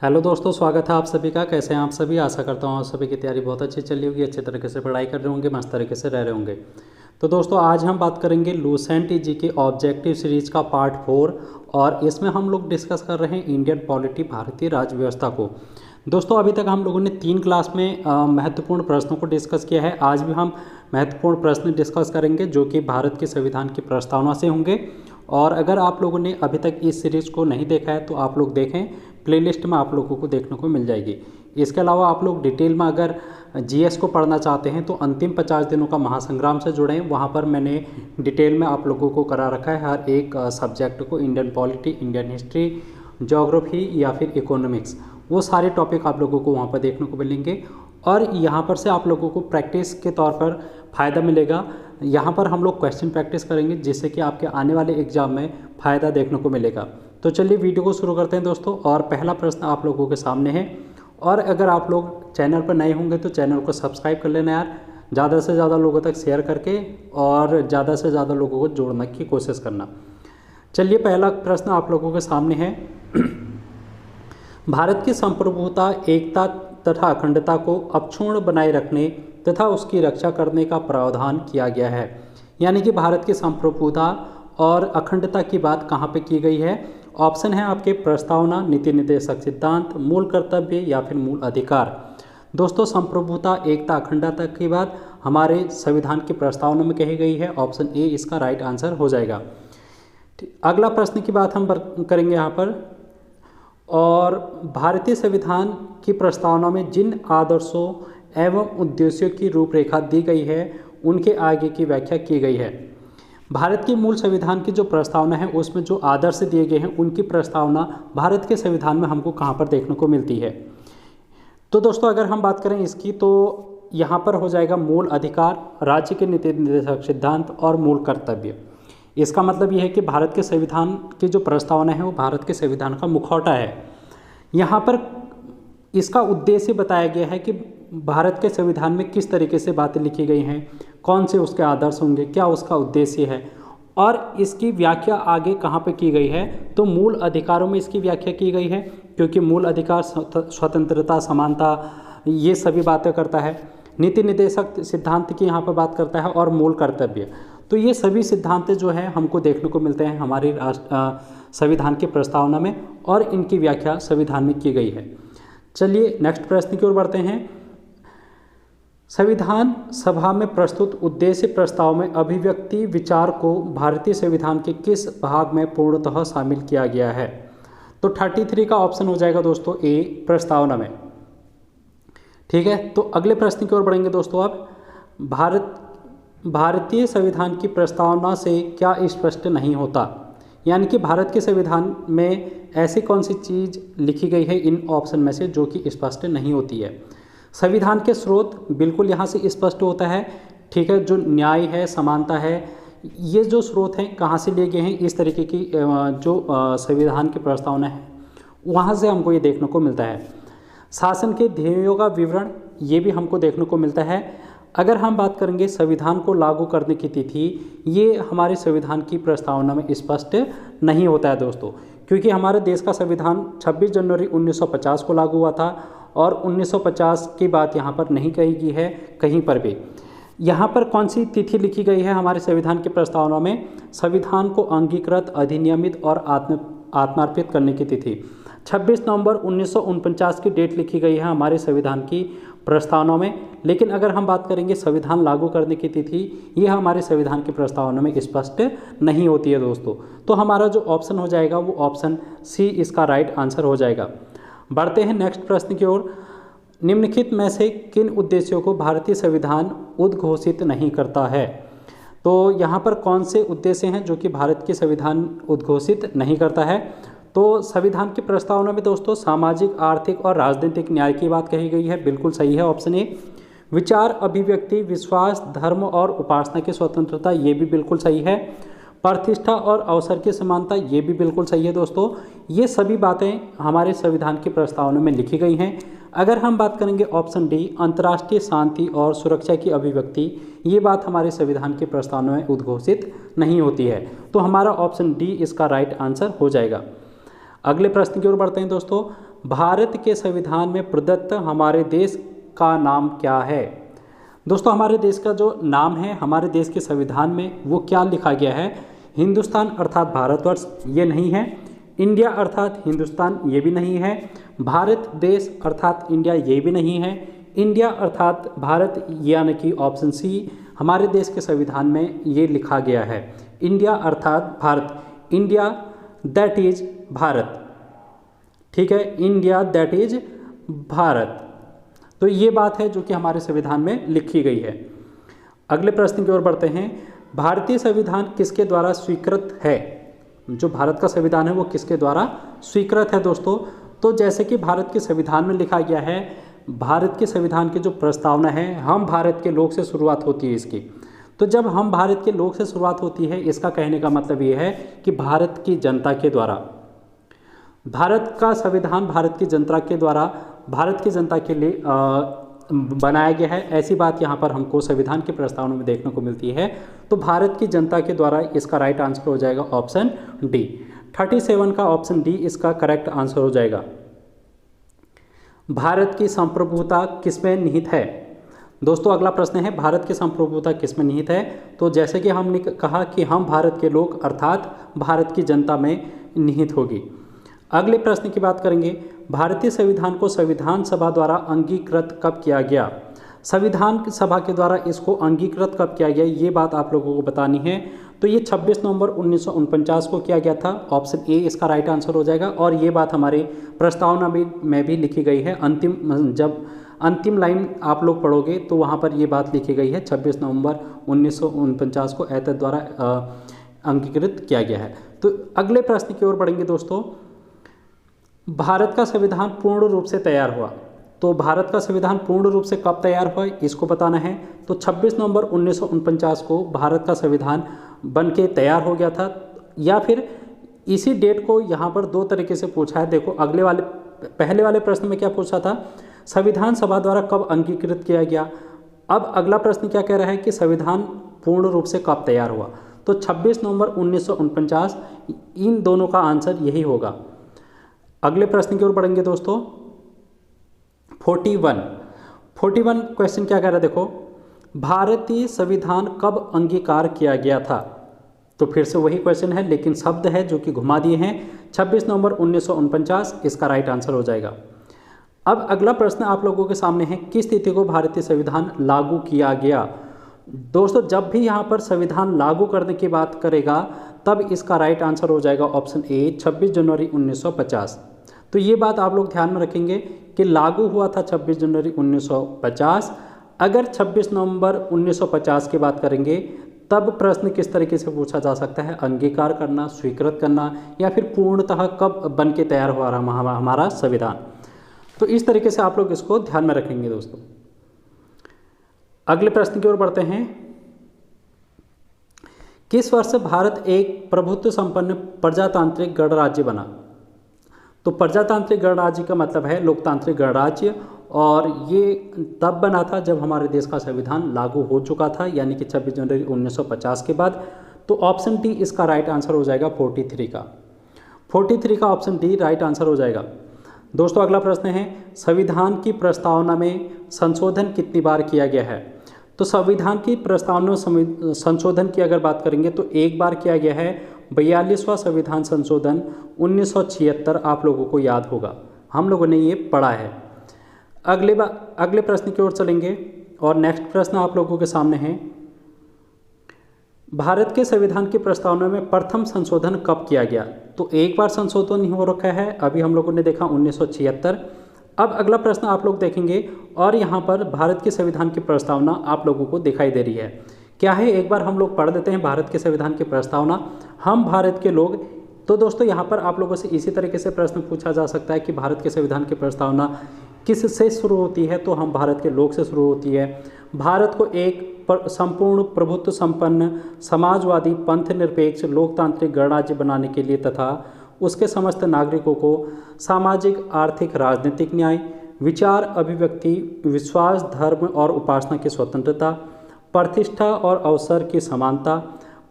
Hello दोस्तों, स्वागत है आप सभी का। कैसे हैं आप सभी? आशा करता हूँ आप सभी की तैयारी बहुत अच्छी चल रही होगी, अच्छे तरीके से पढ़ाई कर रहे होंगे, मस्त तरीके से रह रहे होंगे। तो दोस्तों आज हम बात करेंगे लूसेंट जी के ऑब्जेक्टिव सीरीज का पार्ट 4 और इसमें हम लोग डिस्कस कर रहे हैं इंडियन पॉलिटी, भारतीय राज्य व्यवस्था को। दोस्तों अभी तक हम लोगों ने 3 क्लास में महत्वपूर्ण प्रश्नों को डिस्कस किया है। आज भी हम महत्वपूर्ण प्रश्न डिस्कस करेंगे जो कि भारत के संविधान की प्रस्तावना से होंगे। और अगर आप लोगों ने अभी तक इस सीरीज़ को नहीं देखा है तो आप लोग देखें, प्लेलिस्ट में आप लोगों को देखने को मिल जाएगी। इसके अलावा आप लोग डिटेल में अगर जीएस को पढ़ना चाहते हैं तो अंतिम 50 दिनों का महासंग्राम से जुड़ें। वहाँ पर मैंने डिटेल में आप लोगों को करा रखा है हर एक सब्जेक्ट को, Indian polity, Indian history, geography या फिर इकोनॉमिक्स, वो सारे टॉपिक आप लोगों को वहाँ पर देखने को मिलेंगे। और यहाँ पर से आप लोगों को प्रैक्टिस के तौर पर फ़ायदा मिलेगा। यहाँ पर हम लोग क्वेश्चन प्रैक्टिस करेंगे जिससे कि आपके आने वाले एग्जाम में फ़ायदा देखने को मिलेगा। तो चलिए वीडियो को शुरू करते हैं दोस्तों। और पहला प्रश्न आप लोगों के सामने है। और अगर आप लोग चैनल पर नए होंगे तो चैनल को सब्सक्राइब कर लेना यार, ज़्यादा से ज़्यादा लोगों तक शेयर करके और ज़्यादा से ज़्यादा लोगों को जोड़ने की कोशिश करना। चलिए पहला प्रश्न आप लोगों के सामने है। भारत की संप्रभुता, एकता तथा अखंडता को अक्षुण्ण बनाए रखने तथा उसकी रक्षा करने का प्रावधान किया गया है। यानी कि भारत की संप्रभुता और अखंडता की बात कहाँ पे की गई है? ऑप्शन है आपके प्रस्तावना, नीति निर्देशक सिद्धांत, मूल कर्तव्य या फिर मूल अधिकार। दोस्तों संप्रभुता, एकता, अखंडता की बात हमारे संविधान की प्रस्तावना में कही गई है। ऑप्शन ए इसका राइट आंसर हो जाएगा। अगला प्रश्न की बात हम करेंगे यहाँ पर। और भारतीय संविधान की प्रस्तावना में जिन आदर्शों एवं उद्देश्यों की रूपरेखा दी गई है उनके आगे की व्याख्या की गई है। भारत की मूल संविधान की जो प्रस्तावना है उसमें जो आदर्श दिए गए हैं उनकी प्रस्तावना भारत के संविधान में हमको कहाँ पर देखने को मिलती है? तो दोस्तों अगर हम बात करें इसकी तो यहाँ पर हो जाएगा मूल अधिकार, राज्य के नीति निर्देशक सिद्धांत और मूल कर्तव्य। इसका मतलब यह है कि भारत के संविधान की जो प्रस्तावना है वो भारत के संविधान का मुखौटा है। यहाँ पर इसका उद्देश्य बताया गया है कि भारत के संविधान में किस तरीके से बातें लिखी गई हैं, कौन से उसके आदर्श होंगे, क्या उसका उद्देश्य है। और इसकी व्याख्या आगे कहाँ पे की गई है? तो मूल अधिकारों में इसकी व्याख्या की गई है, क्योंकि मूल अधिकार स्वतंत्रता, समानता, ये सभी बातें करता है। नीति निर्देशक सिद्धांत की यहाँ पर बात करता है और मूल कर्तव्य। तो ये सभी सिद्धांत जो है हमको देखने को मिलते हैं हमारी संविधान की प्रस्तावना में और इनकी व्याख्या संविधान में की गई है। चलिए नेक्स्ट प्रश्न की ओर बढ़ते हैं। संविधान सभा में प्रस्तुत उद्देश्य प्रस्ताव में अभिव्यक्ति विचार को भारतीय संविधान के किस भाग में पूर्णतः शामिल किया गया है? तो 33 का ऑप्शन हो जाएगा दोस्तों ए, प्रस्तावना में। ठीक है, तो अगले प्रश्न की ओर बढ़ेंगे दोस्तों। अब भारतीय संविधान की प्रस्तावना से क्या स्पष्ट नहीं होता? यानी कि भारत के संविधान में ऐसी कौन सी चीज़ लिखी गई है इन ऑप्शन में से जो कि स्पष्ट नहीं होती है? संविधान के स्रोत बिल्कुल यहाँ से स्पष्ट होता है। ठीक है, जो न्याय है, समानता है, ये जो स्रोत हैं कहाँ से लिए गए हैं, इस तरीके की जो संविधान की प्रस्तावना है वहाँ से हमको ये देखने को मिलता है। शासन के ध्येयों का विवरण ये भी हमको देखने को मिलता है। अगर हम बात करेंगे संविधान को लागू करने की तिथि, ये हमारे संविधान की प्रस्तावना में स्पष्ट नहीं होता है दोस्तों, क्योंकि हमारे देश का संविधान 26 जनवरी 1950 को लागू हुआ था और 1950 की बात यहाँ पर नहीं कही गई है कहीं पर भी। यहाँ पर कौन सी तिथि लिखी गई है हमारे संविधान की प्रस्तावना में? संविधान को अंगीकृत, अधिनियमित और आत्मार्पित करने की तिथि 26 नवंबर 1949 की डेट लिखी गई है हमारे संविधान की प्रस्तावना में। लेकिन अगर हम बात करेंगे संविधान लागू करने की तिथि, ये हमारे संविधान की प्रस्तावना में स्पष्ट नहीं होती है दोस्तों। तो हमारा जो ऑप्शन हो जाएगा वो ऑप्शन सी इसका राइट आंसर हो जाएगा। बढ़ते हैं नेक्स्ट प्रश्न की ओर। निम्नलिखित में से किन उद्देश्यों को भारतीय संविधान उद्घोषित नहीं करता है? तो यहाँ पर कौन से उद्देश्य हैं जो कि भारत के संविधान उद्घोषित नहीं करता है? तो संविधान की प्रस्तावना में दोस्तों सामाजिक, आर्थिक और राजनीतिक न्याय की बात कही गई है, बिल्कुल सही है ऑप्शन ए। विचार, अभिव्यक्ति, विश्वास, धर्म और उपासना की स्वतंत्रता, ये भी बिल्कुल सही है। प्रतिष्ठा और अवसर की समानता, ये भी बिल्कुल सही है दोस्तों। ये सभी बातें हमारे संविधान की प्रस्तावना में लिखी गई हैं। अगर हम बात करेंगे ऑप्शन डी, अंतर्राष्ट्रीय शांति और सुरक्षा की अभिव्यक्ति, ये बात हमारे संविधान की प्रस्तावना में उद्घोषित नहीं होती है। तो हमारा ऑप्शन डी इसका राइट आंसर हो जाएगा। अगले प्रश्न की ओर बढ़ते हैं दोस्तों। भारत के संविधान में प्रदत्त हमारे देश का नाम क्या है। दोस्तों हमारे देश का जो नाम है हमारे देश के संविधान में वो क्या लिखा गया है। हिंदुस्तान अर्थात भारतवर्ष ये नहीं है, इंडिया अर्थात हिंदुस्तान ये भी नहीं है, भारत देश अर्थात इंडिया ये भी नहीं है, इंडिया अर्थात भारत यानी कि ऑप्शन सी हमारे देश के संविधान में ये लिखा गया है। इंडिया अर्थात Bharat, India that is Bharat, ठीक है, इंडिया दैट इज भारत। तो ये बात है जो कि हमारे संविधान में लिखी गई है। अगले प्रश्न की ओर बढ़ते हैं। भारतीय संविधान किसके द्वारा स्वीकृत है। जो भारत का संविधान है वो किसके द्वारा स्वीकृत है दोस्तों। तो जैसे कि भारत के संविधान में लिखा गया है, भारत के संविधान की जो प्रस्तावना है हम भारत के लोग से शुरुआत होती है इसकी। तो जब हम भारत के लोग से शुरुआत होती है इसका कहने का मतलब ये है कि भारत की जनता के द्वारा, भारत का संविधान भारत की जनता के द्वारा, भारत की जनता के लिए बनाया गया है। ऐसी बात यहाँ पर हमको संविधान की प्रस्तावना में देखने को मिलती है। तो भारत की जनता के द्वारा इसका राइट आंसर हो जाएगा ऑप्शन डी। 37 का ऑप्शन डी इसका करेक्ट आंसर हो जाएगा। भारत की संप्रभुता किसमें निहित है। दोस्तों अगला प्रश्न है भारत की संप्रभुता किसमें निहित है। तो जैसे कि हमने कहा कि हम भारत के लोग अर्थात भारत की जनता में निहित होगी। अगले प्रश्न की बात करेंगे। भारतीय संविधान को संविधान सभा द्वारा अंगीकृत कब किया गया। संविधान सभा के द्वारा इसको अंगीकृत कब किया गया ये बात आप लोगों को बतानी है। तो ये 26 नवंबर 1949 को किया गया था। ऑप्शन ए इसका राइट आंसर हो जाएगा। और ये बात हमारे प्रस्तावना में भी लिखी गई है। जब अंतिम लाइन आप लोग पढ़ोगे तो वहाँ पर ये बात लिखी गई है 26 नवंबर 1949 को ऐतत द्वारा अंगीकृत किया गया है। तो अगले प्रश्न की ओर बढ़ेंगे दोस्तों। भारत का संविधान पूर्ण रूप से तैयार हुआ। तो भारत का संविधान पूर्ण रूप से कब तैयार हुआ इसको बताना है। तो 26 नवंबर 1949 को भारत का संविधान बन के तैयार हो गया था, या फिर इसी डेट को यहाँ पर दो तरीके से पूछा है। देखो पहले वाले प्रश्न में क्या पूछा था, संविधान सभा द्वारा कब अंगीकृत किया गया। अब अगला प्रश्न क्या कह रहा है कि संविधान पूर्ण रूप से कब तैयार हुआ। तो 26 नवंबर 1949, इन दोनों का आंसर यही होगा। अगले प्रश्न की ओर बढ़ेंगे दोस्तों। 41 क्वेश्चन क्या कह रहा है देखो, भारतीय संविधान कब अंगीकार किया गया था। तो फिर से वही क्वेश्चन है लेकिन शब्द है जो कि घुमा दिए हैं। 26 नवंबर 1949 इसका राइट आंसर हो जाएगा। अब अगला प्रश्न आप लोगों के सामने है, किस तिथि को भारतीय संविधान लागू किया गया। दोस्तों जब भी यहाँ पर संविधान लागू करने की बात करेगा तब इसका राइट आंसर हो जाएगा ऑप्शन ए 26 जनवरी 1950। तो ये बात आप लोग ध्यान में रखेंगे कि लागू हुआ था 26 जनवरी 1950। अगर 26 नवंबर 1950 की बात करेंगे तब प्रश्न किस तरीके से पूछा जा सकता है, अंगीकार करना, स्वीकृत करना, या फिर पूर्णतः कब बन के तैयार हुआ रहा हमारा संविधान। तो इस तरीके से आप लोग इसको ध्यान में रखेंगे दोस्तों। अगले प्रश्न की ओर बढ़ते हैं। किस वर्ष भारत एक प्रभुत्व संपन्न प्रजातांत्रिक गणराज्य बना। तो प्रजातांत्रिक गणराज्य का मतलब है लोकतांत्रिक गणराज्य, और ये तब बना था जब हमारे देश का संविधान लागू हो चुका था, यानी कि 26 जनवरी 1950 के बाद। तो ऑप्शन डी इसका राइट आंसर हो जाएगा 43 का ऑप्शन डी राइट आंसर हो जाएगा। दोस्तों अगला प्रश्न है, संविधान की प्रस्तावना में संशोधन कितनी बार किया गया है। तो संविधान की प्रस्तावना में संशोधन की अगर बात करेंगे तो एक बार किया गया है। 42वां संविधान संशोधन 1976 आप लोगों को याद होगा, हम लोगों ने ये पढ़ा है। अगले प्रश्न की ओर चलेंगे और नेक्स्ट प्रश्न आप लोगों के सामने है, भारत के संविधान की प्रस्तावना में प्रथम संशोधन कब किया गया। तो एक बार संशोधन हो रखा है, अभी हम लोगों ने देखा 1976। अब अगला प्रश्न आप लोग देखेंगे और यहाँ पर भारत के संविधान की प्रस्तावना आप लोगों को दिखाई दे रही है। क्या है, एक बार हम लोग पढ़ देते हैं भारत के संविधान की प्रस्तावना। हम भारत के लोग, तो दोस्तों यहाँ पर आप लोगों से इसी तरीके से प्रश्न पूछा जा सकता है कि भारत के संविधान की प्रस्तावना किस से शुरू होती है। तो हम भारत के लोग से शुरू होती है। भारत को एक संपूर्ण प्रभुत्व संपन्न समाजवादी पंथ निरपेक्ष लोकतांत्रिक गणराज्य बनाने के लिए तथा उसके समस्त नागरिकों को सामाजिक आर्थिक राजनीतिक न्याय, विचार अभिव्यक्ति, विश्वास, धर्म और उपासना की स्वतंत्रता, प्रतिष्ठा और अवसर की समानता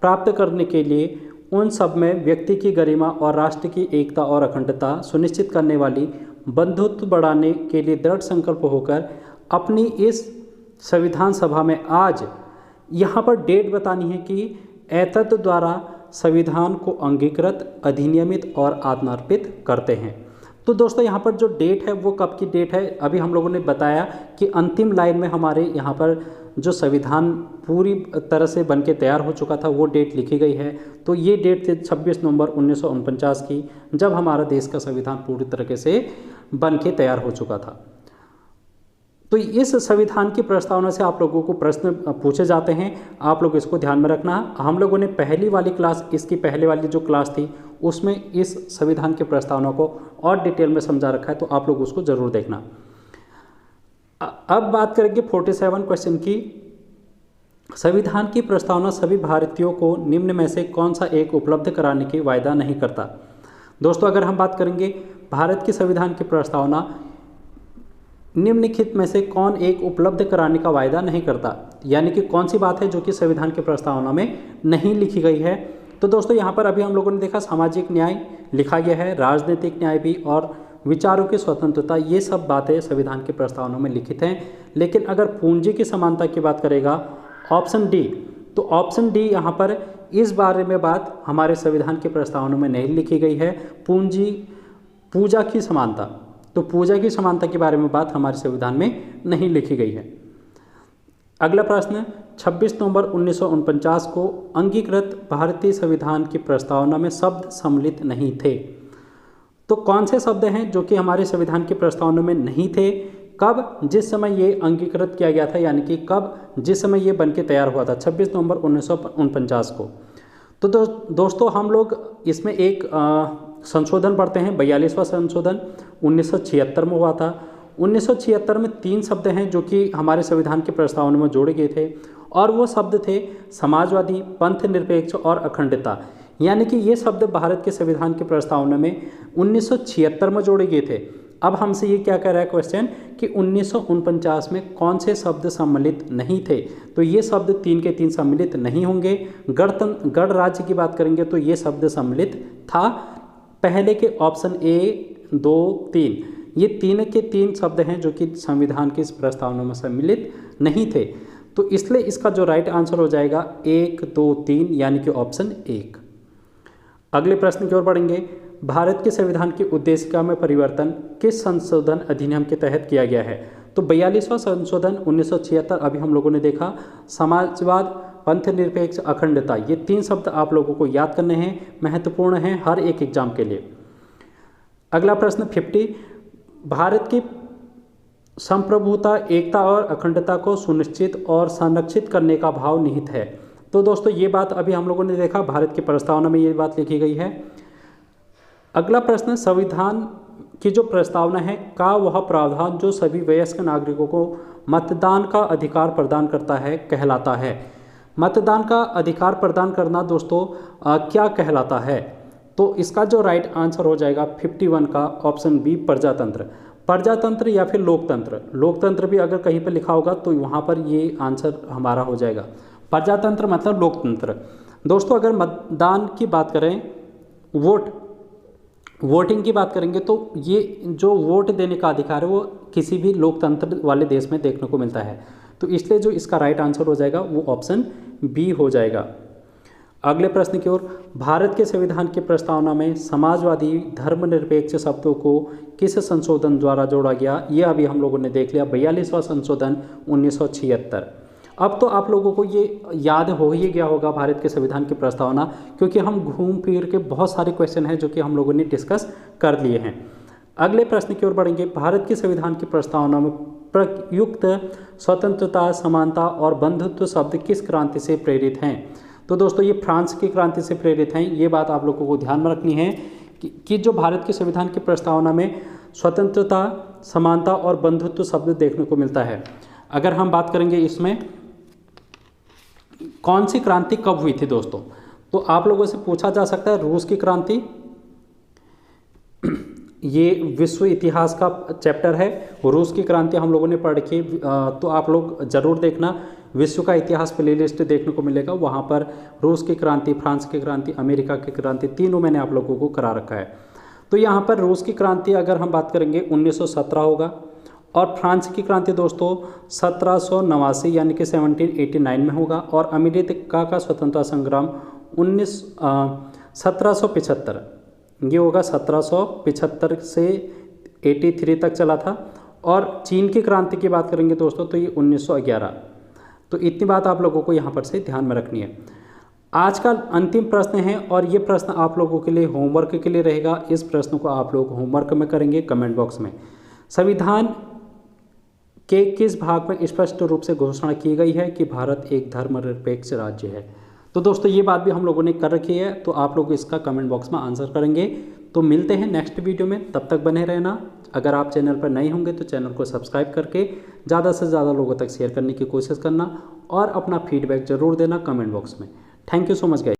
प्राप्त करने के लिए उन सब में व्यक्ति की गरिमा और राष्ट्र की एकता और अखंडता सुनिश्चित करने वाली बंधुत्व बढ़ाने के लिए दृढ़ संकल्प होकर अपनी इस संविधान सभा में आज यहाँ पर डेट बतानी है कि एतद द्वारा संविधान को अंगीकृत, अधिनियमित और आत्मार्पित करते हैं। तो दोस्तों यहाँ पर जो डेट है वो कब की डेट है, अभी हम लोगों ने बताया कि अंतिम लाइन में हमारे यहाँ पर जो संविधान पूरी तरह से बन के तैयार हो चुका था वो डेट लिखी गई है। तो ये डेट थी 26 नवंबर 1949 की, जब हमारा देश का संविधान पूरी तरीके से बन के तैयार हो चुका था। तो इस संविधान की प्रस्तावना से आप लोगों को प्रश्न पूछे जाते हैं, आप लोग इसको ध्यान में रखना। हम लोगों ने पहली वाली क्लास, इसकी पहले वाली जो क्लास थी उसमें इस संविधान की प्रस्तावना को और डिटेल में समझा रखा है, तो आप लोग उसको ज़रूर देखना। अब बात करेंगे 47 क्वेश्चन की। संविधान की प्रस्तावना सभी भारतीयों को निम्न में से कौन सा एक उपलब्ध कराने की वायदा नहीं करता। दोस्तों अगर हम बात करेंगे भारत की संविधान की प्रस्तावना निम्नलिखित में से कौन एक उपलब्ध कराने का वायदा नहीं करता, यानी कि कौन सी बात है जो कि संविधान की प्रस्तावना में नहीं लिखी गई है। तो दोस्तों यहाँ पर अभी हम लोगों ने देखा सामाजिक न्याय लिखा गया है, राजनीतिक न्याय भी, और विचारों की स्वतंत्रता, ये सब बातें संविधान की प्रस्तावना में लिखित हैं। लेकिन अगर पूंजी की समानता की बात करेगा ऑप्शन डी, तो ऑप्शन डी यहाँ पर इस बारे में बात हमारे संविधान की प्रस्तावना में नहीं लिखी गई है। पूजा की समानता, तो पूजा की समानता के बारे में बात हमारे संविधान में नहीं लिखी गई है। अगला प्रश्न, 26 नवंबर 1949 को अंगीकृत भारतीय संविधान की प्रस्तावना में शब्द सम्मिलित नहीं थे। तो कौन से शब्द हैं जो कि हमारे संविधान की प्रस्तावना में नहीं थे, कब, जिस समय ये अंगीकृत किया गया था, यानी कि कब, जिस समय ये बन के तैयार हुआ था 26 नवंबर 1949 को। तो दोस्तों हम लोग इसमें एक संशोधन पढ़ते हैं, 42वां संशोधन 1976 में हुआ था। 1976 में 3 शब्द हैं जो कि हमारे संविधान की प्रस्तावना में जोड़े गए थे, और वो शब्द थे समाजवादी, पंथ निरपेक्ष और अखंडता। यानी कि ये शब्द भारत के संविधान की प्रस्तावना में 1976 में जोड़े गए थे। अब हमसे ये क्या कह रहा है क्वेश्चन कि 1949 में कौन से शब्द सम्मिलित नहीं थे। तो ये शब्द 3 के 3 सम्मिलित नहीं होंगे। गण राज्य की बात करेंगे तो ये शब्द सम्मिलित था। पहले के ऑप्शन ए, 2, 3, ये 3 के 3 शब्द हैं जो कि संविधान की इस प्रस्तावना में सम्मिलित नहीं थे। तो इसलिए इसका जो राइट आंसर हो जाएगा 1, 2, 3, यानी कि ऑप्शन 1। अगले प्रश्न की ओर बढ़ेंगे। भारत के संविधान की उद्देशिका में परिवर्तन किस संशोधन अधिनियम के तहत किया गया है। तो 42वां संशोधन 1976 अभी हम लोगों ने देखा। समाजवाद, पंथ निरपेक्ष, अखंडता, ये 3 शब्द आप लोगों को याद करने हैं, महत्वपूर्ण हैं हर एक एग्जाम के लिए। अगला प्रश्न 50, भारत की संप्रभुता, एकता और अखंडता को सुनिश्चित और संरक्षित करने का भाव निहित है। तो दोस्तों ये बात अभी हम लोगों ने देखा, भारत की प्रस्तावना में ये बात लिखी गई है। अगला प्रश्न, संविधान की जो प्रस्तावना है का वह प्रावधान जो सभी वयस्क नागरिकों को मतदान का अधिकार प्रदान करता है कहलाता है। मतदान का अधिकार प्रदान करना दोस्तों क्या कहलाता है। तो इसका जो राइट आंसर हो जाएगा 51 का ऑप्शन बी, प्रजातंत्र। प्रजातंत्र या फिर लोकतंत्र, लोकतंत्र भी अगर कहीं पर लिखा होगा तो वहाँ पर ये आंसर हमारा हो जाएगा। प्रजातंत्र मतलब लोकतंत्र। दोस्तों अगर मतदान की बात करें, वोटिंग की बात करेंगे तो ये जो वोट देने का अधिकार है वो किसी भी लोकतंत्र वाले देश में देखने को मिलता है। तो इसलिए जो इसका राइट आंसर हो जाएगा वो ऑप्शन बी हो जाएगा। अगले प्रश्न की ओर, भारत के संविधान की प्रस्तावना में समाजवादी, धर्मनिरपेक्ष शब्दों को किस संशोधन द्वारा जोड़ा गया, ये अभी हम लोगों ने देख लिया, 42वां संशोधन 1976। अब तो आप लोगों को ये याद हो ही गया होगा भारत के संविधान की प्रस्तावना, क्योंकि हम घूम फिर के बहुत सारे क्वेश्चन हैं जो कि हम लोगों ने डिस्कस कर लिए हैं। अगले प्रश्न की ओर बढ़ेंगे। भारत के संविधान की प्रस्तावना में प्रयुक्त स्वतंत्रता, समानता और बंधुत्व शब्द किस क्रांति से प्रेरित हैं। तो दोस्तों ये फ्रांस की क्रांति से प्रेरित हैं। ये बात आप लोगों को ध्यान में रखनी है कि जो भारत के संविधान की प्रस्तावना में स्वतंत्रता, समानता और बंधुत्व शब्द देखने को मिलता है। अगर हम बात करेंगे इसमें कौन सी क्रांति कब हुई थी दोस्तों, तो आप लोगों से पूछा जा सकता है रूस की क्रांति, ये विश्व इतिहास का चैप्टर है, रूस की क्रांति हम लोगों ने पढ़ के, तो आप लोग ज़रूर देखना, विश्व का इतिहास प्लेलिस्ट देखने को मिलेगा, वहाँ पर रूस की क्रांति, फ्रांस की क्रांति, अमेरिका की क्रांति, तीनों मैंने आप लोगों को करा रखा है। तो यहाँ पर रूस की क्रांति अगर हम बात करेंगे 1917 होगा, और फ्रांस की क्रांति दोस्तों 1789 यानी कि 1789 में होगा, और अमेरिका का स्वतंत्रता संग्राम 1775 ये होगा, 1775 से 83 तक चला था। और चीन की क्रांति की बात करेंगे दोस्तों तो ये 1911। तो इतनी बात आप लोगों को यहाँ पर से ध्यान में रखनी है। आज का अंतिम प्रश्न है और ये प्रश्न आप लोगों के लिए होमवर्क के लिए रहेगा। इस प्रश्न को आप लोग होमवर्क में करेंगे कमेंट बॉक्स में। संविधान के किस भाग में स्पष्ट रूप से घोषणा की गई है कि भारत एक धर्मनिरपेक्ष राज्य है? तो दोस्तों ये बात भी हम लोगों ने कर रखी है, तो आप लोग इसका कमेंट बॉक्स में आंसर करेंगे। तो मिलते हैं नेक्स्ट वीडियो में, तब तक बने रहना। अगर आप चैनल पर नए होंगे तो चैनल को सब्सक्राइब करके ज़्यादा से ज़्यादा लोगों तक शेयर करने की कोशिश करना, और अपना फीडबैक ज़रूर देना कमेंट बॉक्स में। Thank you so much guys.